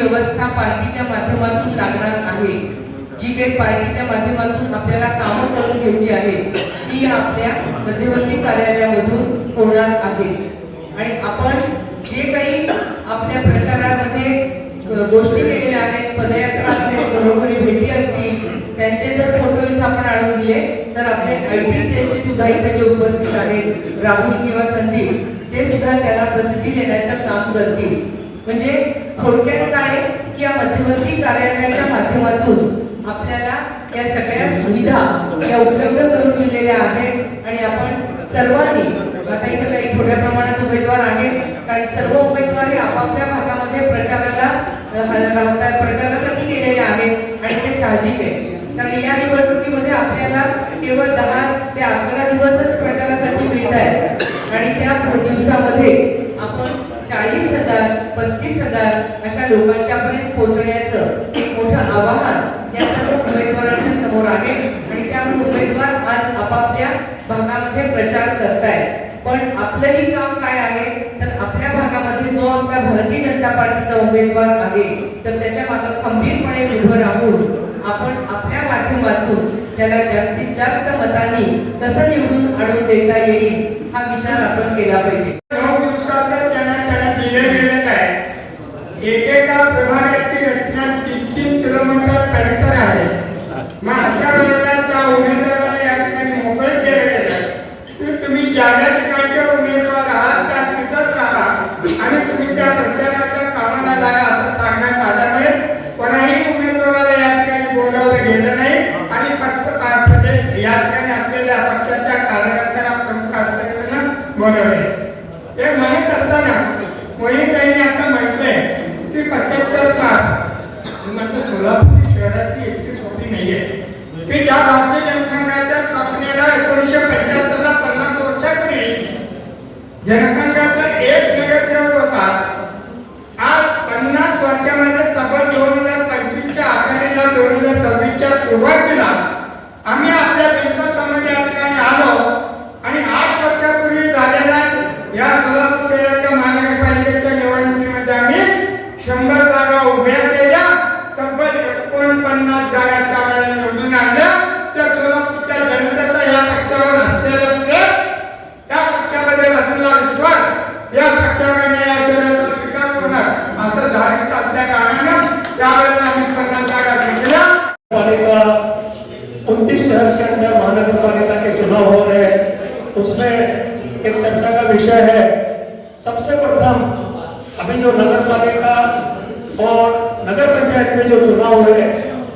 व्यवस्था पार्टीच्या माध्यमातून लागणार आहे, जी काही पार्टीच्या माध्यमातून आपल्याला कामं करून घ्यायची आहेत ती आपल्या मध्यवर्ती कार्यालयामधून होणार आहे। आणि आपण जे काही आपल्या प्रचारामध्ये गोष्टी केलेल्या आहेत, पदयात्रा असेल, घरोघरी भेटी असतील, त्यांचे जर फोटो इथं आपण आणून दिले तर आपले IT सेलचे सुद्धा इथे जे उपस्थित आहेत राहुल किंवा संदीप, ते सुद्धा त्याला प्रसिद्धी देण्याचं काम करतील। म्हणजे थोडक्यात काय की या मध्यवर्ती कार्यालयाच्या माध्यमातून आपल्याला या सगळ्या सुविधा या उपलब्ध करून दिलेल्या आहेत। आणि आपण सर्वांनी, आता इथे काही थोड्या प्रमाणात उमेदवार आहेत, कारण सर्व उमेदवार हे आपापल्या भागामध्ये प्रचारासाठी गेलेले आहेत आणि ते साहजिक आहे, कारण या निवडणुकीमध्ये आपल्याला केवळ 10 ते 11 दिवसच प्रचारासाठी मिळत आहेत आणि त्या दिवसामध्ये आपण 40,000 35,000 अशा लोकांच्यापर्यंत पोहोचण्याचं एक मोठं आवाहन या सर्व उमेदवारांच्या समोर आहे। आणि त्यामुळे उमेदवार आज आपापल्या भागामध्ये प्रचार करतायत, पण आपलंही काम काय आहे तर आपल्या भागामध्ये जो आपला भारतीय जनता पार्टीचा उमेदवार आहे तर त्याच्या मागे खंबीरपणे उभं राहून आपण आपल्या माध्यमातून त्याला जास्तीत जास्त मतांनी कसं निवडून आणून देता येईल हा विचार आपण केला पाहिजे। 9 दिवसाचं त्यांना दिलेलं आहे। एकेका प्रभागाची रचना 3-3 किलोमीटर परिसर आहे। मग अशा वेळेला त्या उमेदवाराला या ठिकाणी मोकळे केले की तुम्ही ज्या ठिकाणचे उमेदवार आहात त्या तिथंच राहा आणि तुम्ही त्या प्रचाराच्या कामाला लागा असं सांगण्यात आल्यामुळे कोणाही उमेदवाराला या ठिकाणी बोलावलं गेलं नाही आणि फक्त या ठिकाणी असलेल्या पक्षाच्या कार्यकर्त्यांना प्रमुख अधिकाऱ्यांना बोलावले। ते माहीत असताना मोहिताईंनी आता म्हटलंय की 75 तास म्हणजे सोलापूर शहराची इतकी सोपी नाहीये की ज्या भारतीय जनसंघाच्या स्थापनेला 1975 ला 50 वर्षापूर्वी जनसंघाचा एक नगरसेवक होता, आज 50 वर्षामध्ये तब्बल 2025 च्या आखाडीला 2026 च्या सुरुवातीला आम्ही आपल्या जनता समाज या ठिकाणी आलो आणि 8 वर्षापूर्वी झालेल्या या सोलापूर शहराच्या महानगरपालिकेच्या निवडणुकीमध्ये आम्ही 100 जागा उभ्या केल्या, तब्बल 49 जागा त्यावेळेला निवडून आणल्या। त्या सोलापूरच्या जनतेचा या पक्षावर असलेला प्रेम, त्या पक्षाबद्दल असलेला विश्वास, या पक्षाकडे या शहराचा विकास होणार असं धारित असल्या कारणानं त्यावेळेला आम्ही 50 जागा जिंकल्या। 29 शहर के अंदर महानगर पालिका के चुनाव हो रहे हैं, उसमें एक चर्चा का विषय है। सबसे प्रथम अभी जो नगर पालिका और नगर पंचायत में जो चुनाव हुए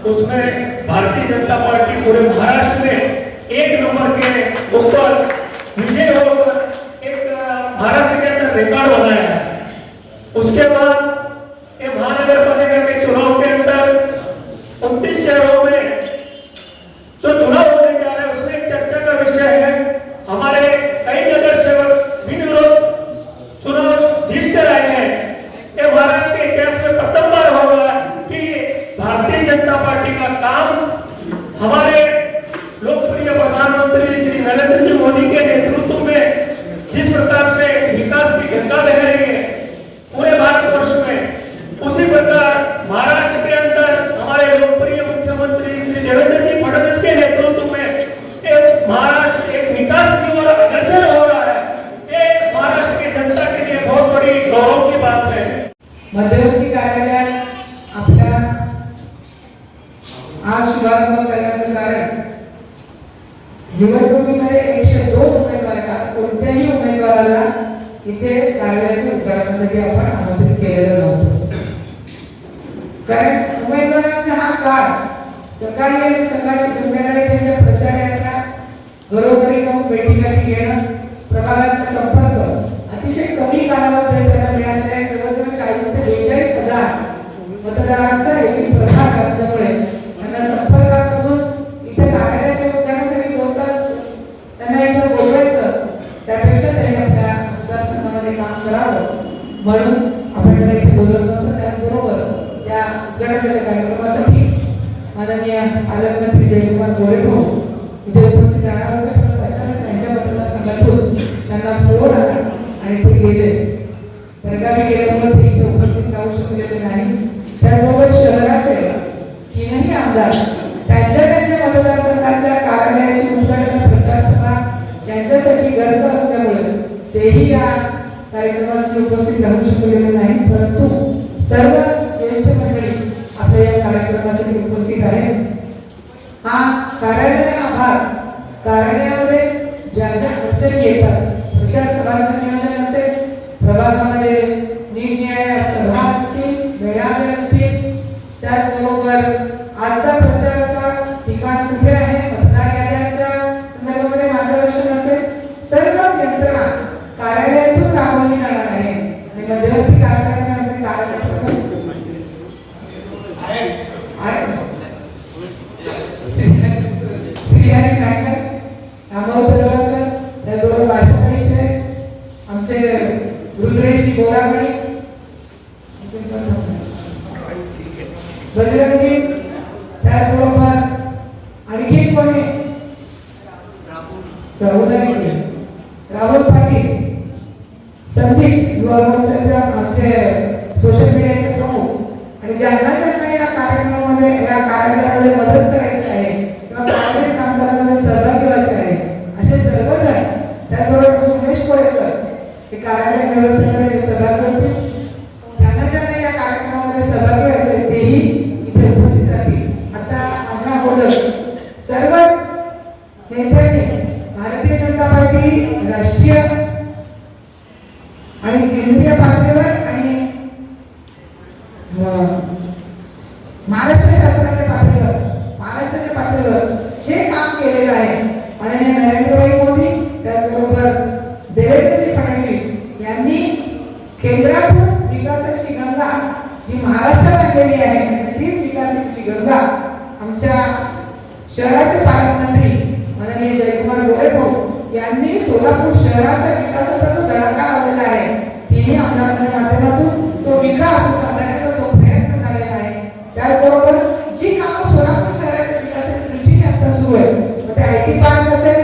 उसमें भारतीय जनता पार्टी पूरे महाराष्ट्र में 1 नंबर के ऊपर विजय होकर एक महाराष्ट्र के अंदर रिकॉर्ड बनाया है। उसके बाद ये महानगर पालिका के चुनाव के अंदर 29 शहरों में जो चुनाव होने जा रहा है उसमें एक चर्चा का विषय है। हमारे कई नगर सेवक बिनविरोध चुनाव जीत कर आए हैं। ये भारत के इतिहास में प्रथम बार होगा कि भारतीय जनता पार्टी का काम हमारे लोकप्रिय प्रधानमंत्री श्री नरेंद्र जी मोदी के नेतृत्व में जिस प्रकार से विकास की गंगा बह रही है पूरे भारतवर्ष में, उसी प्रकार महाराष्ट्र के अंदर हमारे लोकप्रिय मुख्यमंत्री श्री देवेंद्र जी फडणवीस के नेतृत्व में एक महाराष्ट्र एक विकास की ओर अग्रसर हो रहा है। ये महाराष्ट्र की जनता के लिए बहुत बड़ी गौरव की बात है। मध्यवर्ती कार्यालयात आपल्या आज शुभारंभ करण्याचं कारण निवडणुकीमध्ये 102 उमेदवार, आज कोणत्याही उमेदवाराला इथे कार्यालयाच्या उद्घाटनासाठी आपण आमंत्रित केलेलं नव्हतं, कारण उमेदवारांचा हा काळ सकाळी आणि संध्याकाळी त्यांच्या प्रचार यात्रा, घरोघरी जाऊन भेटीगाठी घेणं, प्रभागाचा संपर्क अतिशय कमी कालावधीत त्यांना मिळालेला आहे। जवळजवळ 40 ते 42 हजार मतदारांचा एक प्रभाग असल्यामुळे त्यांना संपर्कात करून इथे कार्यालयाच्या उद्घाटनासाठी 2 तास त्यांना इथं बोलवायचं, त्यापेक्षा त्यांनी आपल्या मतदारसंघामध्ये काम करावं म्हणून आपण त्यांना इथे बोलवलं होतं। त्याचबरोबर त्या उद्घाटनाच्या कार्यक्रमासाठी माननीय पालकमंत्री जयकुमार गोरे भाऊ इथे उपस्थित राहणार होते, पण अचानक त्यांच्या मतदारसंघातून त्यांना फोन आला आणि ते गेले। परगावी गेल्यामुळे ते इथे उपस्थित राहू शकलेले नाही। त्याचबरोबर शहराचे तीनही आमदार त्यांच्या मतदारसंघातल्या कार्यालयाची उद्घाटन प्रचार सभा यांच्यासाठी गर्द असल्यामुळे तेही या कार्यक्रमास उपस्थित राहू शकलेले नाही, परंतु सर्व ज्येष्ठ मंडळी आपल्या या कार्यक्रमासाठी उपस्थित आहेत. हा कार्यालय भाग कार्यालयामध्ये ज्या ज्या अडचणी येतात, प्रचार सभांचं नियोजन असेल, प्रभागामध्ये निरनिराळ्या सभा असतील, मेळावे असतील, त्याचबरोबर आजचा प्रचाराचा ठिकाण कुठे आहे, मतदार याद्यांच्या संदर्भामध्ये मार्गदर्शन असेल, सर्वच यंत्रणा कार्यालयातून राबवली जाणार आहे. आणि मध्यवर्ती कार्यालयाचे कार्यालय श्रीहरी नायकर, रामभाऊ तळवलकर, त्याचबरोबर भाषण विषय आमचे रुद्रेश गोरागणे, बजरंगजी, त्याचबरोबर आणखी कोणी राहुल पाटील, संदीप युवा मोर्चाच्या आमचे सोशल मीडियाचे प्रमुख आणि ज्यांना ज्यांना या कार्यक्रमामध्ये या कार्यालयामध्ये मदत करायची आहे किंवा कार्यालय कामकाजामध्ये सहभागी व्हायचे आहे असे सर्वजण, त्याचबरोबर उमेश कोळेकर हे कार्यालय व्यवस्थेमध्ये सहभागी होते. ज्यांना ज्यांना या कार्यक्रमामध्ये सहभागी व्हायचे आहे तेही इथे उपस्थित राहतील. आता माझ्या अगोदर सर्वच नेत्यांनी भारतीय जनता पार्टी राष्ट्रीय आणि केंद्रीय पातळीवर आणि महाराष्ट्र शासनाच्या पातळीवर जे काम केलेलं आहे माननीय नरेंद्रभाई मोदी, त्याचबरोबर देवेंद्रजी फडणवीस यांनी केंद्रातून विकासाची गंगा जी महाराष्ट्रात आणलेली आहे, तीच विकासाची गंगा आमच्या शहराचे पालकमंत्री माननीय जयकुमार गोरे भाऊ यांनी सोलापूर शहराच्या विकासाचा जो धडाका लावलेला आहे, तिन्ही आमदारांच्या माध्यमातून तो विकास साधण्याचा जो प्रयत्न झालेला आहे, त्याचबरोबर जी कामं सोलापूर शहराच्या विकासाच्या दृष्टीने आता सुरू आहे, मग ते IT पार्क असेल,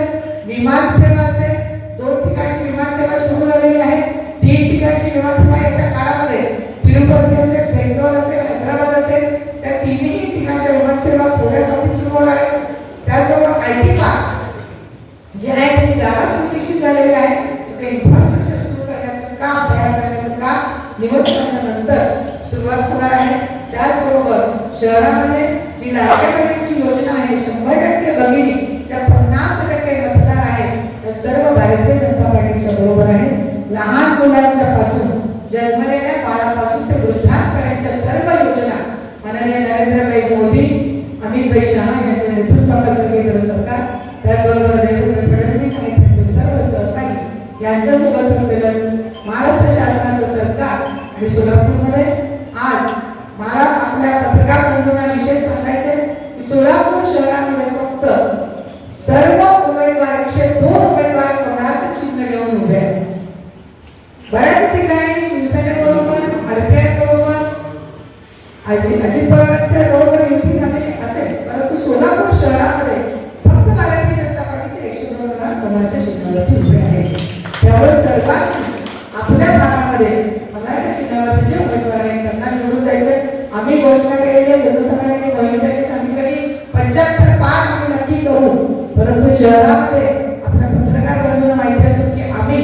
विमान सेवा असेल, 2 ठिकाणची विमान सेवा सुरू झालेली आहे, 3 ठिकाणची विमान सेवा येत्या काळामध्ये तिरुपती असेल, बेंगलोर असेल, हैदराबाद असेल, त्या तिन्ही ठिकाणच्या विमान सेवा थोड्या काळात सुरू होणार आहे. त्याचबरोबर IT पार्क जे आहे त्याची जागा सुनिश्चित झालेली आहे, ते इन्फ्रास्ट्रक्चर सुरू करण्याचं काम, तयार करण्याचं काम निवडणुकीनंतर सुरुवात होणार आहे. त्याचबरोबर शहरामध्ये जी लाडक्या बहिणीची योजना आहे 100% भगिनी ज्या 50% मतदार आहेत त्या सर्व भारतीय जनता पार्टीच्या बरोबर आहे. लहान मुलांच्या पासून जन्मलेल्या बाळापासून ते वृद्धांपर्यंतच्या सर्व योजना माननीय नरेंद्रभाई मोदी, अमितभाई शहा यांच्या नेतृत्वाखालचं केंद्र सरकार, त्याचबरोबर देवेंद्र फडणवीस आणि त्यांचे सर्व सहकारी यांच्यासोबत असलेलं महाराष्ट्र शासनाचं सरकार आणि सोलापूरमध्ये आज मला आपल्या पत्रकार बंधूंना विशेष सांगायचे की सोलापूर शहरामध्ये फक्त सर्व उमेदवार 102 उमेदवार कोणाचं चिन्ह घेऊन उभे आहेत. बऱ्याच ठिकाणी शिवसेनेबरोबर, RPI बरोबर, अजित पवारांच्या बरोबर युती झालेली असेल, परंतु सोलापूर शहरामध्ये फक्त भारतीय जनता पार्टीचे 102 उमेदवार कोणाच्या चिन्हावरती उभे आहेत. त्यामुळे सर्वांनी आपल्या भागामध्ये कोणाच्या चिन्हावरचे जे उमेदवार आहेत त्यांना निवडून द्यायचे. आम्ही घोषणा केलेली आहे, जनसंघाने मोहिमेने सांगितलं की 75 पार आम्ही नक्की करू, परंतु शहरामध्ये आपल्या पत्रकार बंधूंना माहिती असेल की आम्ही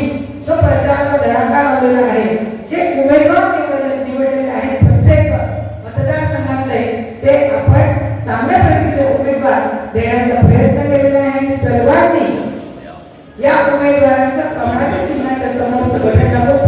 जो प्रचाराचा धडाका लावलेला आहे, जे उमेदवार निवडलेले आहेत प्रत्येक मतदारसंघातले, ते आपण चांगल्या प्रतीचे उमेदवार देण्याचा प्रयत्न केलेला आहे. सर्वांनी या उमेदवारांचा कमळाच्या चिन्हाच्या समोरचं बटन दाबून